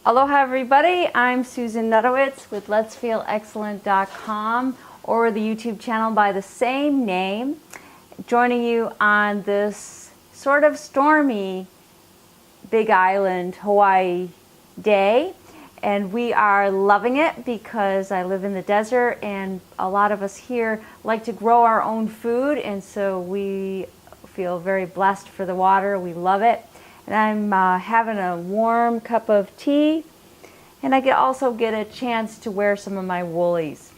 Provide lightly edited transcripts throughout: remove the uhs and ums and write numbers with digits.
Aloha everybody, I'm Susan Nutowitz with letsfeelexcellent.com or the YouTube channel by the same name, joining you on this sort of stormy Big Island, Hawaii day. And we are loving it because I live in the desert and a lot of us here like to grow our own food, and so we feel very blessed for the water. We love it. And I'm having a warm cup of tea, and I also get a chance to wear some of my woolies.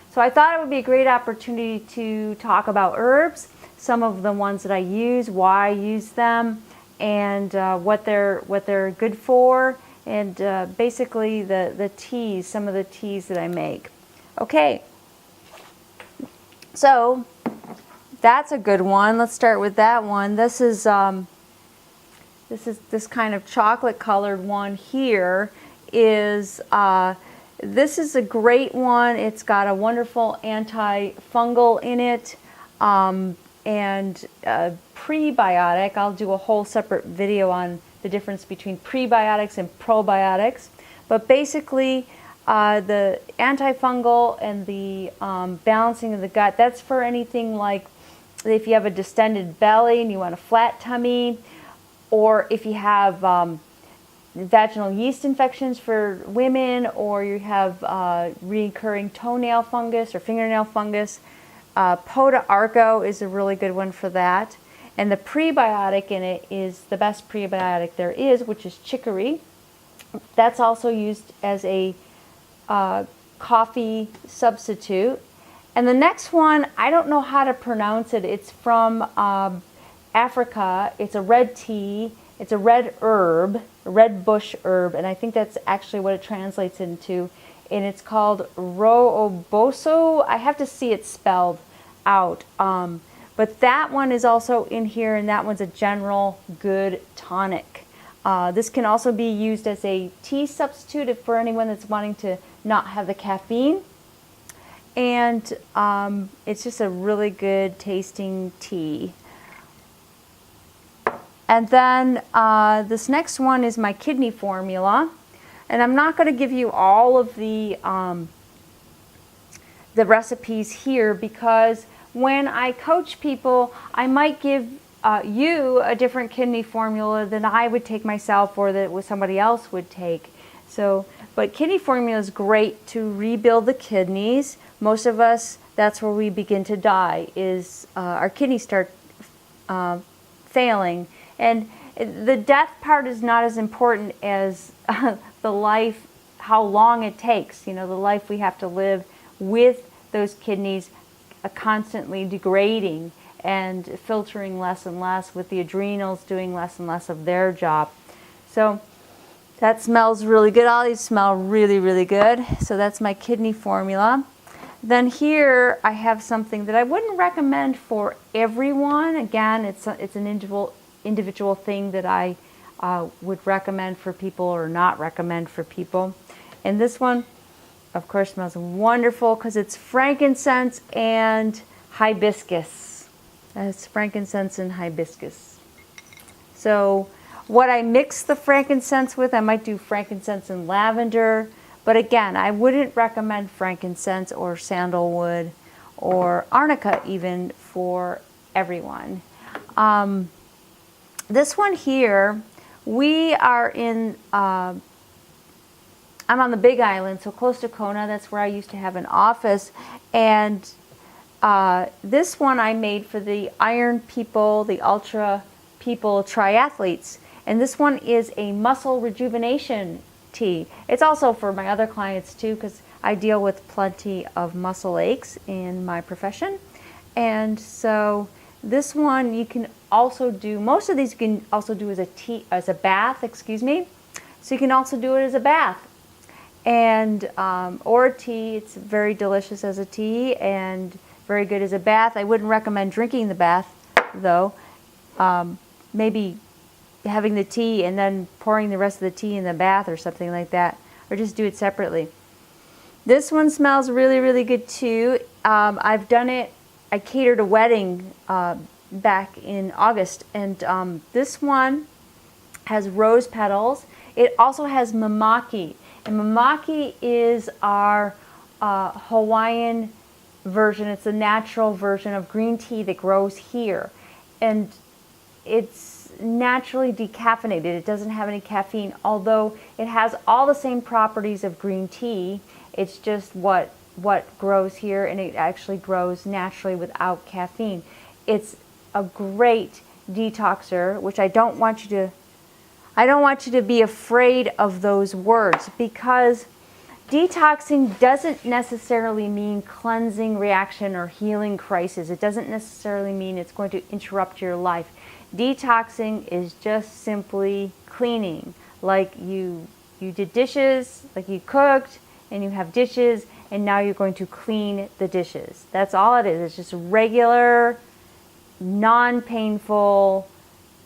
So I thought it would be a great opportunity to talk about herbs, some of the ones that I use, why I use them, and what they're good for, and basically the teas, some of the teas that I make. Okay, so that's a good one. Let's start with that one. This is this kind of chocolate colored one here. This is a great one. It's got a wonderful antifungal in it, and prebiotic. I'll do a whole separate video on the difference between prebiotics and probiotics. But basically, the antifungal and the balancing of the gut, that's for anything like if you have a distended belly and you want a flat tummy, or if you have vaginal yeast infections for women, or you have recurring toenail fungus or fingernail fungus. Pota Arco is a really good one for that. And the prebiotic in it is the best prebiotic there is, which is chicory. That's also used as a coffee substitute. And the next one, I don't know how to pronounce it. It's from Africa. It's a red tea. It's a red herb, a red bush herb, and I think that's actually what it translates into. And it's called rooboso. I have to see it spelled out. But that one is also in here, and that one's a general good tonic. This can also be used as a tea substitute for anyone that's wanting to not have the caffeine. And it's just a really good tasting tea. And then this next one is my kidney formula. And I'm not going to give you all of the recipes here, because when I coach people, I might give you a different kidney formula than I would take myself, or that somebody else would take. So, but kidney formula is great to rebuild the kidneys. Most of us, that's where we begin to die, is our kidneys start failing. And the death part is not as important as the life, how long it takes, you know, the life we have to live with those kidneys constantly degrading and filtering less and less, with the adrenals doing less and less of their job. So that smells really good. All these smell really, really good. So that's my kidney formula. Then here I have something that I wouldn't recommend for everyone. Again, it's an individual thing that I would recommend for people or not recommend for people. And this one, of course, smells wonderful because it's frankincense and hibiscus. It's frankincense and hibiscus. So what I mix the frankincense with, I might do frankincense and lavender. But again, I wouldn't recommend frankincense or sandalwood or arnica even for everyone. This one here, we are in, I'm on the Big Island, so close to Kona. That's where I used to have an office. And this one I made for the iron people, the ultra people, triathletes. And this one is a muscle rejuvenation tea. It's also for my other clients too, because I deal with plenty of muscle aches in my profession. And so this one you can also do, most of these you can also do as a tea, as a bath, excuse me. So you can also do it as a bath. And or a tea. It's very delicious as a tea and very good as a bath. I wouldn't recommend drinking the bath though. Maybe having the tea and then pouring the rest of the tea in the bath or something like that, or just do it separately. This one smells really, really good too. I've done it, I catered a wedding back in August, and this one has rose petals. It also has mamaki, and mamaki is our Hawaiian version. It's a natural version of green tea that grows here, and it's naturally decaffeinated. It doesn't have any caffeine, although it has all the same properties of green tea. It's just what grows here, and it actually grows naturally without caffeine. It's a great detoxer, which I don't want you to be afraid of those words, because detoxing doesn't necessarily mean cleansing reaction or healing crisis. It doesn't necessarily mean it's going to interrupt your life. Detoxing is just simply cleaning. Like you did dishes, like you cooked, and you have dishes, and now you're going to clean the dishes. That's all it is. It's just regular, non-painful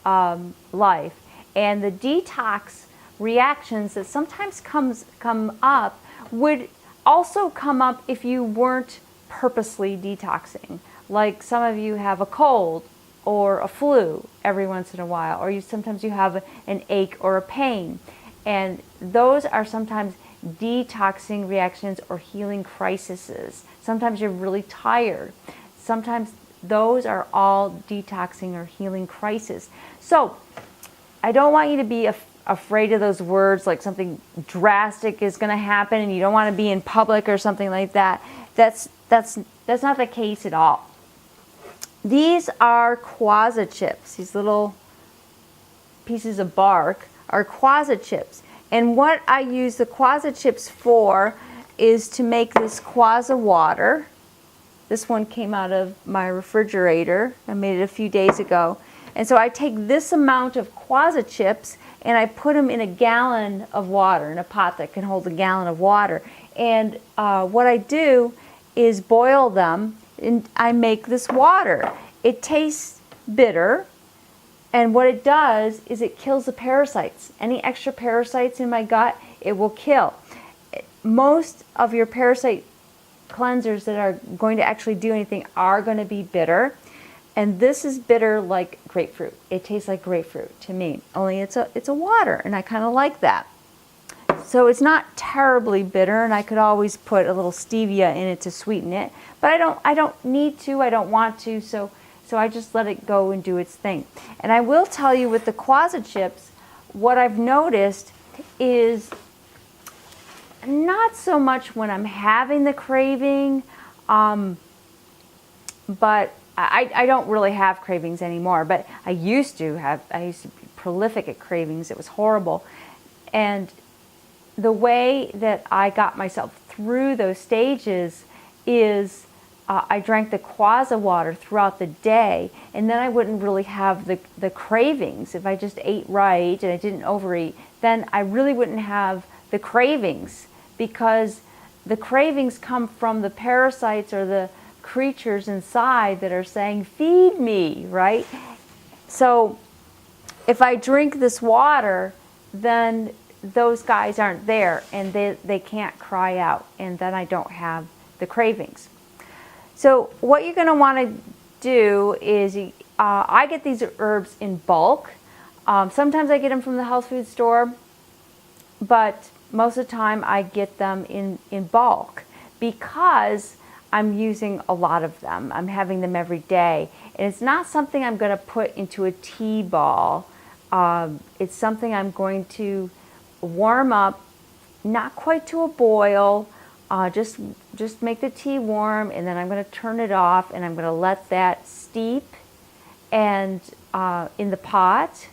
life. And the detox reactions that sometimes come up would also come up if you weren't purposely detoxing. Like some of you have a cold or a flu every once in a while, or sometimes you have an ache or a pain. And those are sometimes detoxing reactions or healing crises. Sometimes you're really tired. Sometimes those are all detoxing or healing crises. So I don't want you to be afraid of those words, like something drastic is going to happen and you don't want to be in public or something like that. That's not the case at all. These are quasar chips. These little pieces of bark are quasar chips. And what I use the quasar chips for is to make this quasar water. This one came out of my refrigerator. I made it a few days ago. And so I take this amount of quasar chips and I put them in a gallon of water, in a pot that can hold a gallon of water. And what I do is boil them, and I make this water. It tastes bitter, and what it does is it kills the parasites. Any extra parasites in my gut, it will kill. Most of your parasite cleansers that are going to actually do anything are going to be bitter. And this is bitter like grapefruit. It tastes like grapefruit to me, only it's a water, and I kind of like that. So it's not terribly bitter, and I could always put a little stevia in it to sweeten it, but I don't need to, I don't want to, so I just let it go and do its thing. And I will tell you with the quasar chips, what I've noticed is not so much when I'm having the craving, but I don't really have cravings anymore, but I used to be prolific at cravings. It was horrible. And the way that I got myself through those stages is I drank the quasar water throughout the day, and then I wouldn't really have the cravings. If I just ate right and I didn't overeat, then I really wouldn't have the cravings, because the cravings come from the parasites or the creatures inside that are saying, feed me, right? So if I drink this water, then those guys aren't there, and they can't cry out, and then I don't have the cravings. So what you're going to want to do is, I get these herbs in bulk. Sometimes I get them from the health food store, but most of the time I get them in bulk, because I'm using a lot of them. I'm having them every day. And it's not something I'm going to put into a tea ball. It's something I'm going to warm up, not quite to a boil, just make the tea warm, and then I'm going to turn it off, and I'm going to let that steep and in the pot.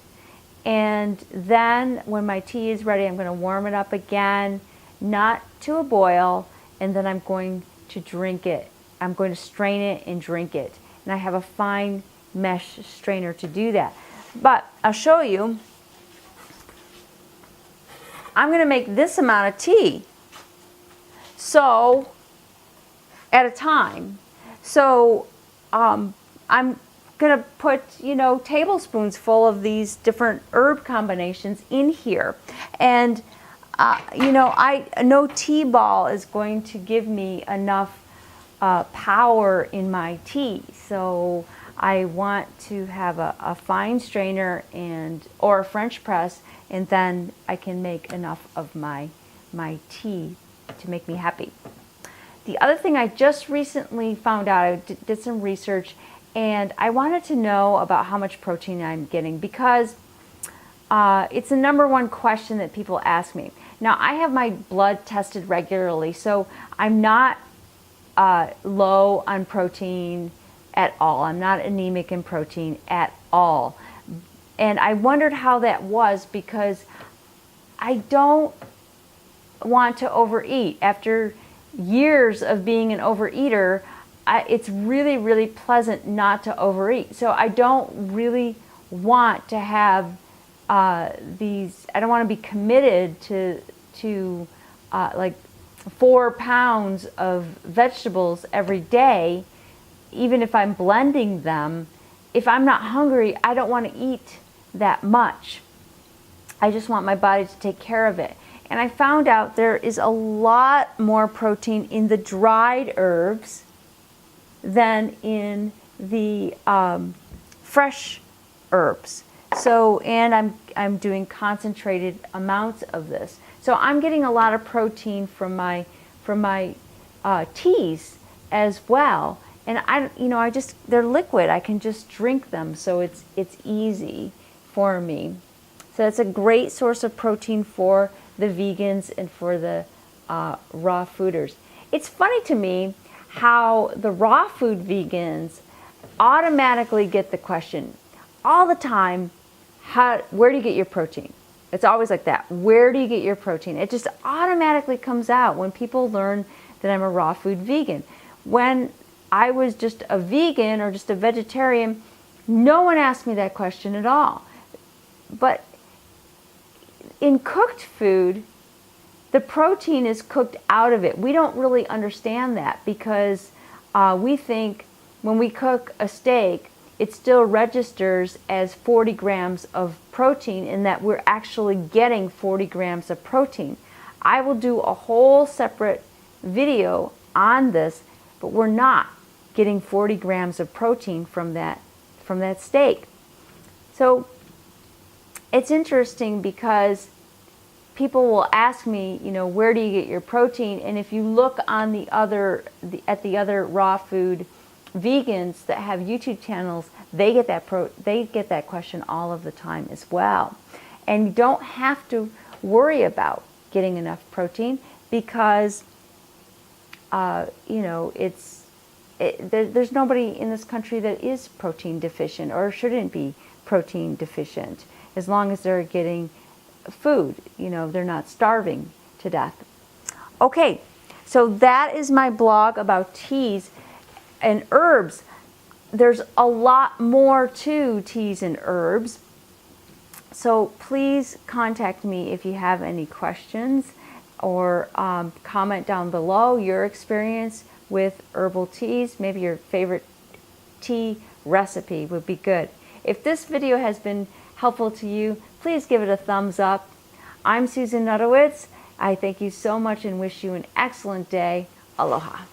And then when my tea is ready, I'm going to warm it up again, not to a boil, and then I'm going to drink it. I'm going to strain it and drink it. And I have a fine mesh strainer to do that. But I'll show you. I'm going to make this amount of tea, so at a time. So I'm going to put, tablespoons full of these different herb combinations in here. And no tea ball is going to give me enough power in my tea. So I want to have a fine strainer or a French press, and then I can make enough of my tea to make me happy. The other thing I just recently found out, I did some research, and I wanted to know about how much protein I'm getting, because it's the #1 question that people ask me. Now, I have my blood tested regularly, so I'm not low on protein at all. I'm not anemic in protein at all. And I wondered how that was, because I don't want to overeat. After years of being an overeater, it's really, really pleasant not to overeat. So I don't really want to have I don't want to be committed to like 4 pounds of vegetables every day, even if I'm blending them. If I'm not hungry, I don't want to eat that much. I just want my body to take care of it. And I found out there is a lot more protein in the dried herbs than in the fresh herbs. So, and I'm doing concentrated amounts of this. So I'm getting a lot of protein from my teas as well. And they're liquid. I can just drink them, so it's easy for me. So that's a great source of protein for the vegans and for the raw fooders. It's funny to me how the raw food vegans automatically get the question all the time, where do you get your protein? It's always like that. Where do you get your protein? It just automatically comes out when people learn that I'm a raw food vegan. When I was just a vegan or just a vegetarian, no one asked me that question at all. But in cooked food, the protein is cooked out of it. We don't really understand that, because we think when we cook a steak, it still registers as 40 grams of protein, and that we're actually getting 40 grams of protein. I will do a whole separate video on this, but we're not getting 40 grams of protein from that steak. So it's interesting, because people will ask me, where do you get your protein? And if you look on at the other raw food vegans that have YouTube channels, they get that question all of the time as well. And you don't have to worry about getting enough protein, because there's nobody in this country that is protein deficient or shouldn't be protein deficient, as long as they're getting food. They're not starving to death. Okay, so that is my blog about teas and herbs. There's a lot more to teas and herbs. So please contact me if you have any questions, or comment down below your experience with herbal teas. Maybe your favorite tea recipe would be good. If this video has been helpful to you, please give it a thumbs up. I'm Susan Nutowitz. I thank you so much and wish you an excellent day. Aloha.